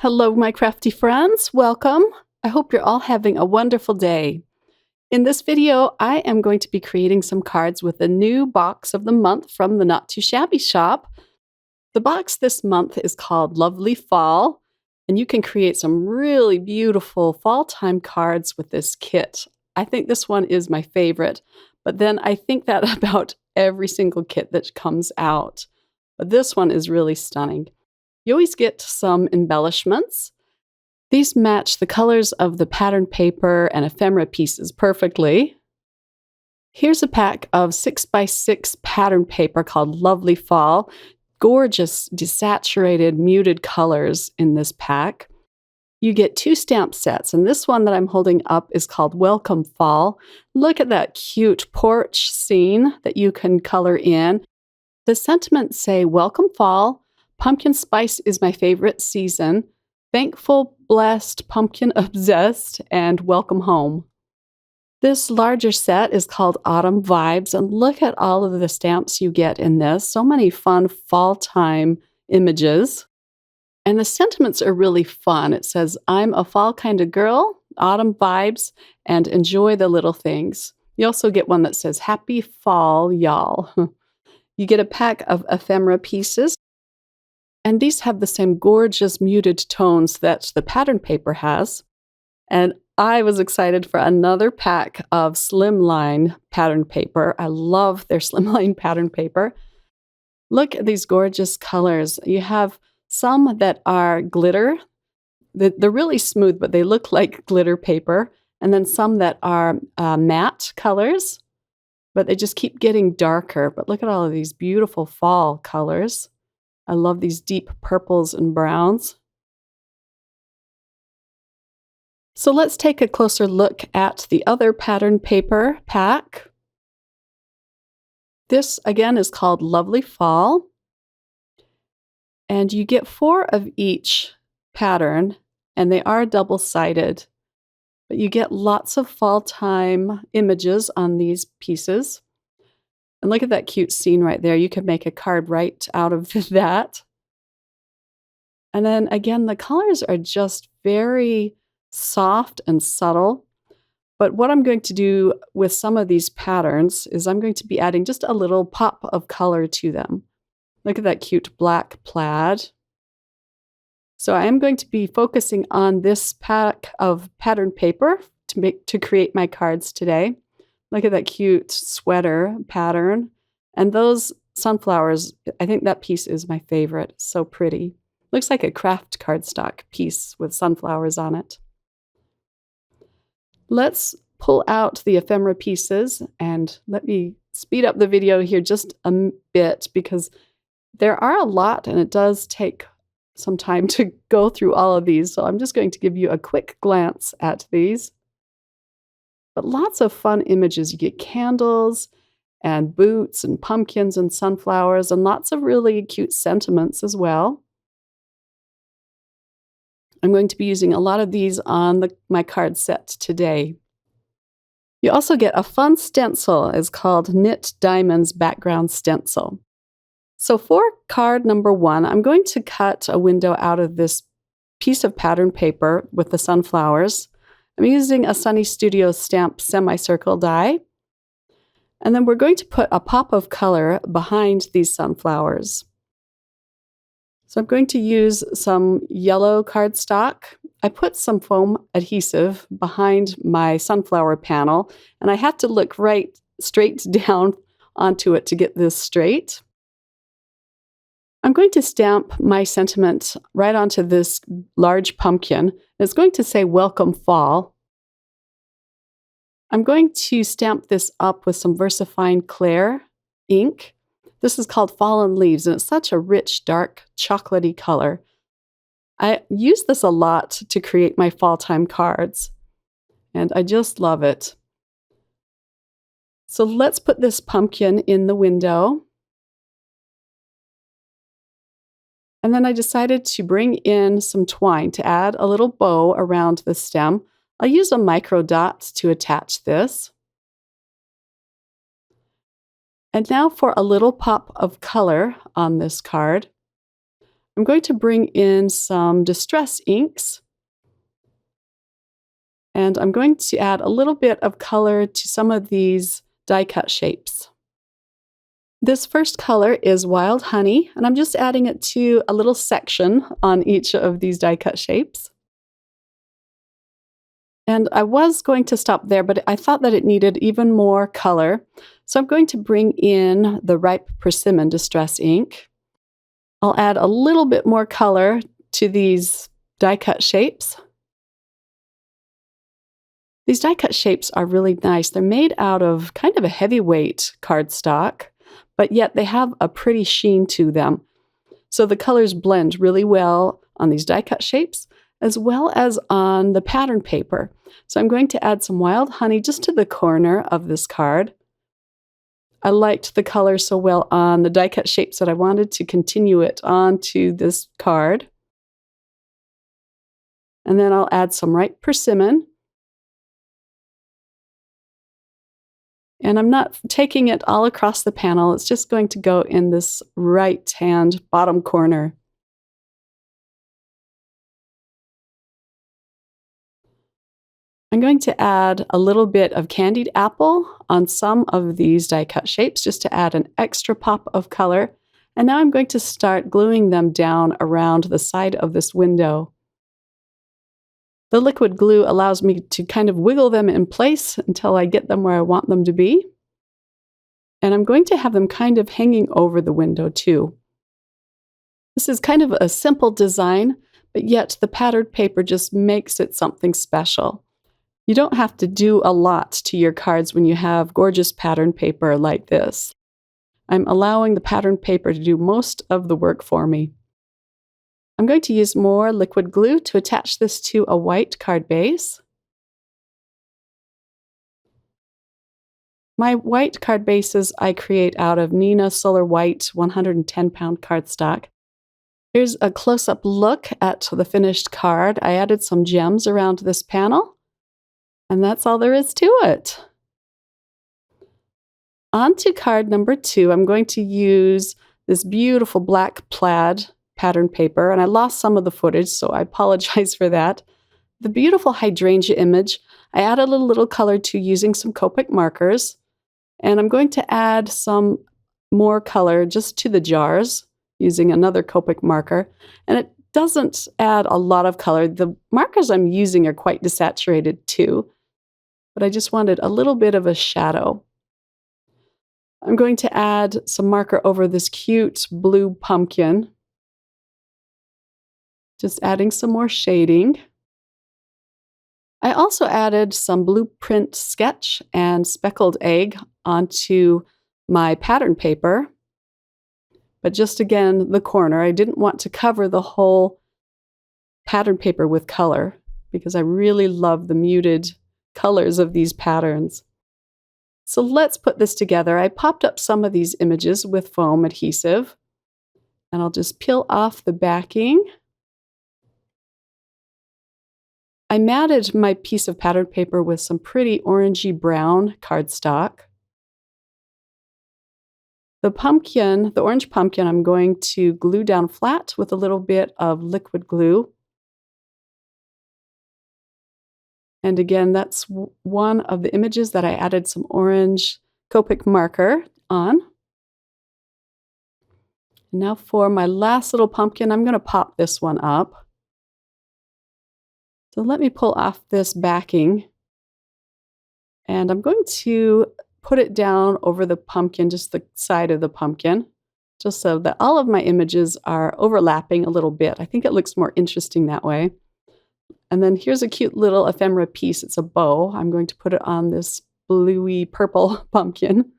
Hello, my crafty friends. Welcome. I hope you're all having a wonderful day. In this video, I am going to be creating some cards with a new box of the month from the Not Too Shabby shop. The box this month is called Lovely Fall, and you can create some really beautiful fall time cards with this kit. I think this one is my favorite, but then I think that about every single kit that comes out. But this one is really stunning. You always get some embellishments. These match the colors of the pattern paper and ephemera pieces perfectly. Here's a pack of 6x6 pattern paper called Lovely Fall. Gorgeous, desaturated, muted colors in this pack. You get 2 stamp sets, and this one that I'm holding up is called Welcome Fall. Look at that cute porch scene that you can color in. The sentiments say, Welcome Fall, pumpkin spice is my favorite season, thankful, blessed, pumpkin obsessed, and welcome home. This larger set is called Autumn Vibes, and look at all of the stamps you get in this. So many fun fall time images. And the sentiments are really fun. It says, I'm a fall kind of girl, autumn vibes, and enjoy the little things. You also get one that says, Happy Fall, y'all. You get a pack of ephemera pieces. And these have the same gorgeous muted tones that the pattern paper has. And I was excited for another pack of slimline pattern paper. I love their slimline pattern paper. Look at these gorgeous colors. You have some that are glitter. They're really smooth, but they look like glitter paper. And then some that are matte colors, but they just keep getting darker. But look at all of these beautiful fall colors. I love these deep purples and browns. So let's take a closer look at the other pattern paper pack. This again is called Lovely Fall. And you get 4 of each pattern, and they are double-sided. But you get lots of fall time images on these pieces. And look at that cute scene right there. You could make a card right out of that. And then again, the colors are just very soft and subtle. But what I'm going to do with some of these patterns is I'm going to be adding just a little pop of color to them. Look at that cute black plaid. So I am going to be focusing on this pack of pattern paper to create my cards today. Look at that cute sweater pattern. And those sunflowers, I think that piece is my favorite. So pretty. Looks like a craft cardstock piece with sunflowers on it. Let's pull out the ephemera pieces, and let me speed up the video here just a bit because there are a lot and it does take some time to go through all of these. So I'm just going to give you a quick glance at these. But lots of fun images. You get candles and boots and pumpkins and sunflowers and lots of really cute sentiments as well. I'm going to be using a lot of these on my card set today. You also get a fun stencil. It's called Knit Diamonds Background Stencil. So for card number 1, I'm going to cut a window out of this piece of pattern paper with the sunflowers. I'm using a Sunny Studio stamp semicircle die. And then we're going to put a pop of color behind these sunflowers. So I'm going to use some yellow cardstock. I put some foam adhesive behind my sunflower panel, and I had to look straight down onto it to get this straight. I'm going to stamp my sentiment right onto this large pumpkin. It's going to say Welcome Fall. I'm going to stamp this up with some VersaFine Clair ink. This is called Fallen Leaves, and it's such a rich, dark, chocolatey color. I use this a lot to create my fall time cards, and I just love it. So let's put this pumpkin in the window. And then I decided to bring in some twine to add a little bow around the stem. I'll use a micro dot to attach this. And now for a little pop of color on this card. I'm going to bring in some distress inks, and I'm going to add a little bit of color to some of these die-cut shapes. This first color is Wild Honey, and I'm just adding it to a little section on each of these die-cut shapes. And I was going to stop there, but I thought that it needed even more color. So I'm going to bring in the Ripe Persimmon Distress ink. I'll add a little bit more color to these die-cut shapes. These die-cut shapes are really nice. They're made out of kind of a heavyweight cardstock, but yet they have a pretty sheen to them. So the colors blend really well on these die-cut shapes, as well as on the pattern paper. So I'm going to add some Wild Honey just to the corner of this card. I liked the color so well on the die-cut shapes that I wanted to continue it onto this card. And then I'll add some Ripe Persimmon. And I'm not taking it all across the panel. It's just going to go in this right-hand bottom corner. I'm going to add a little bit of candied apple on some of these die-cut shapes just to add an extra pop of color. And now I'm going to start gluing them down around the side of this window. The liquid glue allows me to kind of wiggle them in place until I get them where I want them to be. And I'm going to have them kind of hanging over the window too. This is kind of a simple design, but yet the patterned paper just makes it something special. You don't have to do a lot to your cards when you have gorgeous pattern paper like this. I'm allowing the pattern paper to do most of the work for me. I'm going to use more liquid glue to attach this to a white card base. My white card bases I create out of Neenah Solar White 110-pound cardstock. Here's a close-up look at the finished card. I added some gems around this panel. And that's all there is to it. On to card number 2, I'm going to use this beautiful black plaid pattern paper, and I lost some of the footage, so I apologize for that. The beautiful hydrangea image, I added a little color to using some Copic markers, and I'm going to add some more color just to the jars using another Copic marker, and it doesn't add a lot of color. The markers I'm using are quite desaturated too, but I just wanted a little bit of a shadow. I'm going to add some marker over this cute blue pumpkin. Just adding some more shading. I also added some blueprint sketch and speckled egg onto my pattern paper. But just again, the corner. I didn't want to cover the whole pattern paper with color because I really love the muted colors of these patterns. So let's put this together. I popped up some of these images with foam adhesive, and I'll just peel off the backing. I matted my piece of pattern paper with some pretty orangey brown cardstock. The pumpkin, the orange pumpkin, I'm going to glue down flat with a little bit of liquid glue. And again, that's one of the images that I added some orange Copic marker on. Now for my last little pumpkin, I'm going to pop this one up. So let me pull off this backing. And I'm going to put it down over the pumpkin, just the side of the pumpkin, just so that all of my images are overlapping a little bit. I think it looks more interesting that way. And then here's a cute little ephemera piece. It's a bow. I'm going to put it on this bluey purple pumpkin.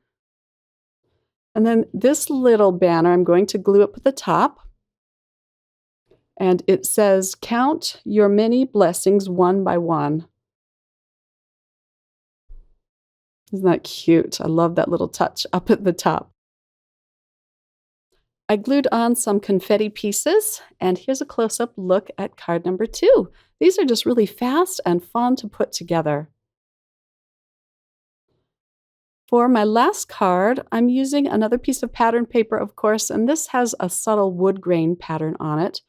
And then this little banner, I'm going to glue up at the top. And it says, "Count your many blessings one by one." Isn't that cute? I love that little touch up at the top. I glued on some confetti pieces, and here's a close-up look at card number 2. These are just really fast and fun to put together. For my last card, I'm using another piece of pattern paper, of course, and this has a subtle wood grain pattern on it.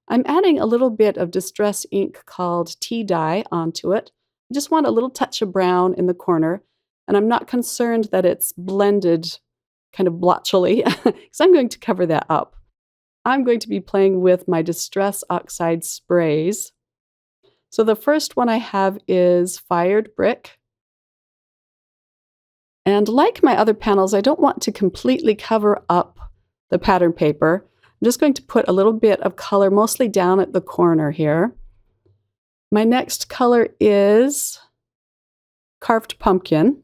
I'm adding a little bit of distress ink called tea dye onto it. I just want a little touch of brown in the corner, and I'm not concerned that it's blended kind of blotchily, because I'm going to cover that up. I'm going to be playing with my Distress Oxide sprays. So the first one I have is Fired Brick. And like my other panels, I don't want to completely cover up the pattern paper. I'm just going to put a little bit of color, mostly down at the corner here. My next color is Carved Pumpkin.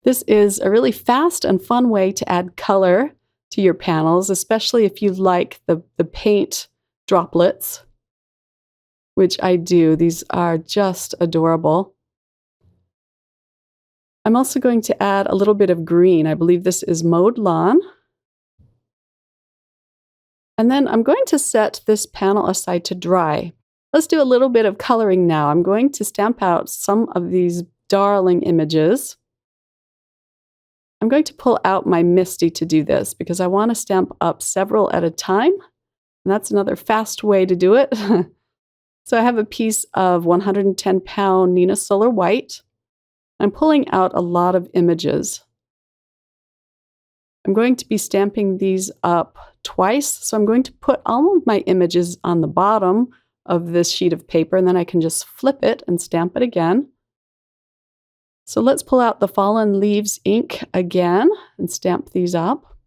This is a really fast and fun way to add color to your panels, especially if you like the paint droplets, which I do. These are just adorable. I'm also going to add a little bit of green. I believe this is Mowed Lawn. And then I'm going to set this panel aside to dry. Let's do a little bit of coloring now. I'm going to stamp out some of these darling images. I'm going to pull out my Misty to do this because I want to stamp up several at a time. And that's another fast way to do it. So I have a piece of 110-pound Nina Solar White. I'm pulling out a lot of images. I'm going to be stamping these up twice, so I'm going to put all of my images on the bottom of this sheet of paper, and then I can just flip it and stamp it again. So let's pull out the Fallen Leaves ink again and stamp these up.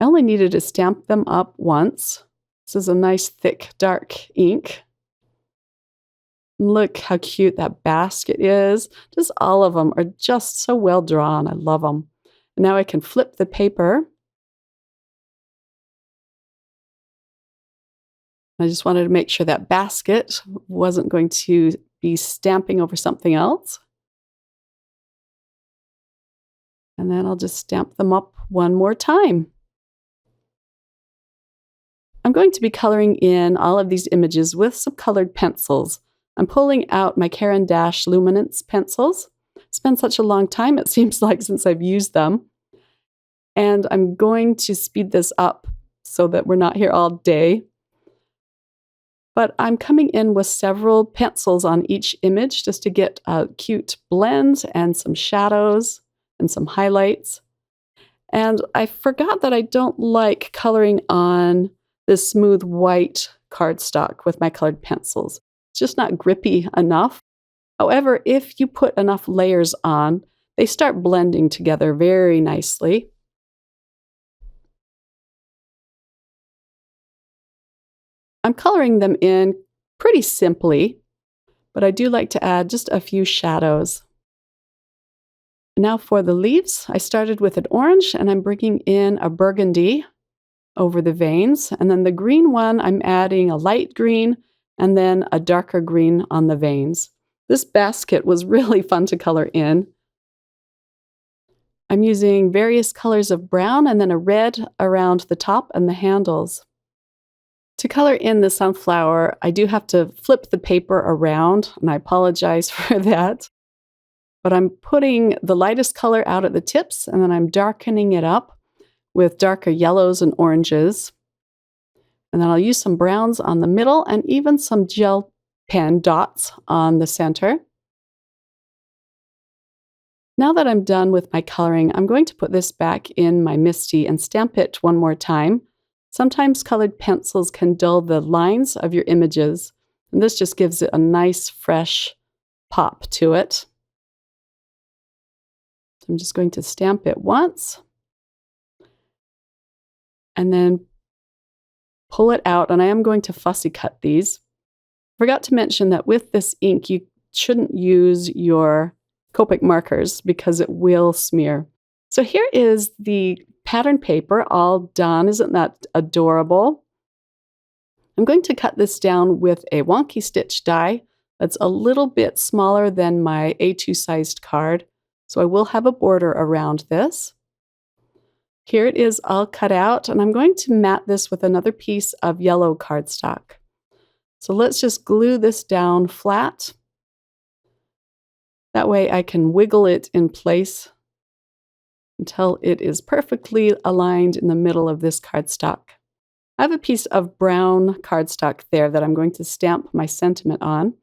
I only needed to stamp them up once. This is a nice thick dark ink. Look how cute that basket is. Just all of them are just so well drawn. I love them. Now I can flip the paper. I just wanted to make sure that basket wasn't going to be stamping over something else. And then I'll just stamp them up one more time. I'm going to be coloring in all of these images with some colored pencils. I'm pulling out my Caran d'Ache Luminance pencils. It's been such a long time, it seems like, since I've used them. And I'm going to speed this up so that we're not here all day. But I'm coming in with several pencils on each image just to get a cute blend and some shadows and some highlights. And I forgot that I don't like coloring on this smooth white cardstock with my colored pencils. It's just not grippy enough. However, if you put enough layers on, they start blending together very nicely. I'm coloring them in pretty simply, but I do like to add just a few shadows. Now for the leaves, I started with an orange and I'm bringing in a burgundy over the veins. And then the green one, I'm adding a light green and then a darker green on the veins. This basket was really fun to color in. I'm using various colors of brown and then a red around the top and the handles. To color in the sunflower, I do have to flip the paper around, and I apologize for that. But I'm putting the lightest color out at the tips, and then I'm darkening it up with darker yellows and oranges. And then I'll use some browns on the middle and even some gel pen dots on the center. Now that I'm done with my coloring, I'm going to put this back in my Misty and stamp it one more time. Sometimes colored pencils can dull the lines of your images, and this just gives it a nice, fresh pop to it. I'm just going to stamp it once, and then pull it out, and I am going to fussy cut these. Forgot to mention that with this ink, you shouldn't use your Copic markers because it will smear. So here is the pattern paper all done. Isn't that adorable? I'm going to cut this down with a wonky stitch die that's a little bit smaller than my A2 sized card. So I will have a border around this. Here it is all cut out, and I'm going to mat this with another piece of yellow cardstock. So let's just glue this down flat. That way I can wiggle it in place until it is perfectly aligned in the middle of this cardstock. I have a piece of brown cardstock there that I'm going to stamp my sentiment on.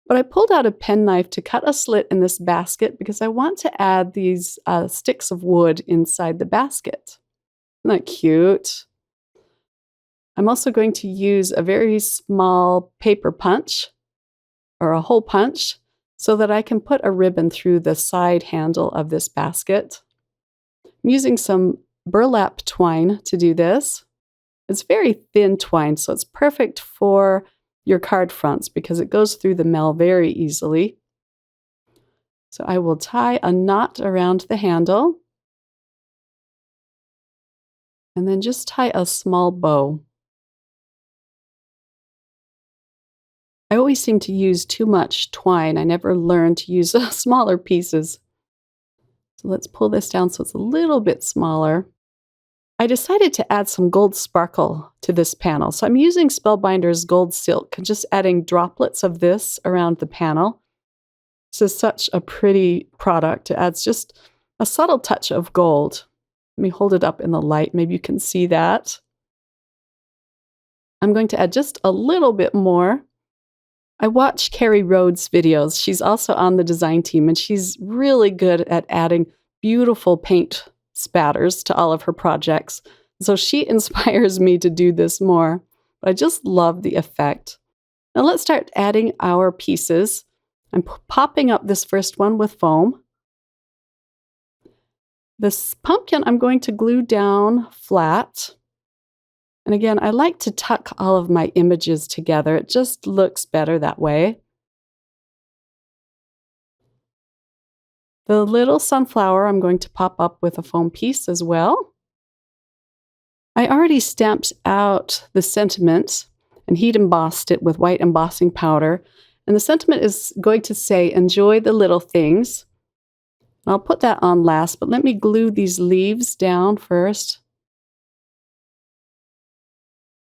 But I pulled out a penknife to cut a slit in this basket because I want to add these sticks of wood inside the basket. Isn't that cute? I'm also going to use a very small paper punch or a hole punch so that I can put a ribbon through the side handle of this basket. I'm using some burlap twine to do this. It's very thin twine, so it's perfect for your card fronts because it goes through the metal very easily. So I will tie a knot around the handle and then just tie a small bow. I always seem to use too much twine. I never learn to use smaller pieces. So let's pull this down so it's a little bit smaller. I decided to add some gold sparkle to this panel. So I'm using Spellbinder's gold silk and just adding droplets of this around the panel. This is such a pretty product. It adds just a subtle touch of gold. Let me hold it up in the light. Maybe you can see that. I'm going to add just a little bit more. I watch Carrie Rhodes' videos. She's also on the design team, and she's really good at adding beautiful paint spatters to all of her projects. So she inspires me to do this more. But I just love the effect. Now let's start adding our pieces. I'm popping up this first one with foam. This pumpkin I'm going to glue down flat. And again, I like to tuck all of my images together. It just looks better that way. The little sunflower I'm going to pop up with a foam piece as well. I already stamped out the sentiment and heat embossed it with white embossing powder. And the sentiment is going to say, enjoy the little things. And I'll put that on last, but let me glue these leaves down first.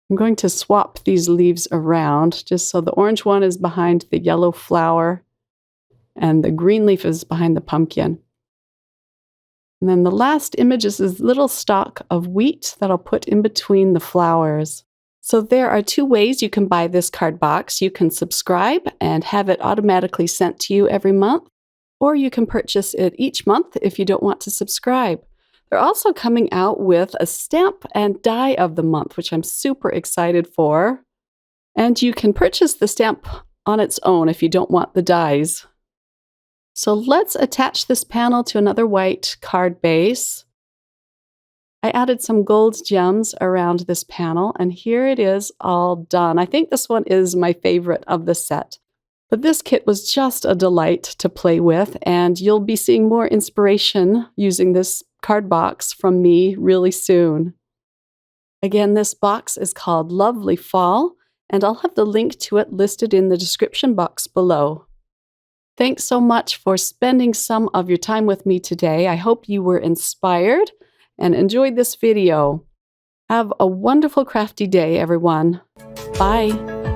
I'm going to swap these leaves around just so the orange one is behind the yellow flower and the green leaf is behind the pumpkin. And then the last image is this little stalk of wheat that I'll put in between the flowers. So there are two ways you can buy this card box. You can subscribe and have it automatically sent to you every month, or you can purchase it each month if you don't want to subscribe. They're also coming out with a stamp and die of the month, which I'm super excited for. And you can purchase the stamp on its own if you don't want the dies. So let's attach this panel to another white card base. I added some gold gems around this panel, and here it is all done. I think this one is my favorite of the set. But this kit was just a delight to play with, and you'll be seeing more inspiration using this card box from me really soon. Again, this box is called Lovely Fall, and I'll have the link to it listed in the description box below. Thanks so much for spending some of your time with me today. I hope you were inspired and enjoyed this video. Have a wonderful crafty day, everyone. Bye.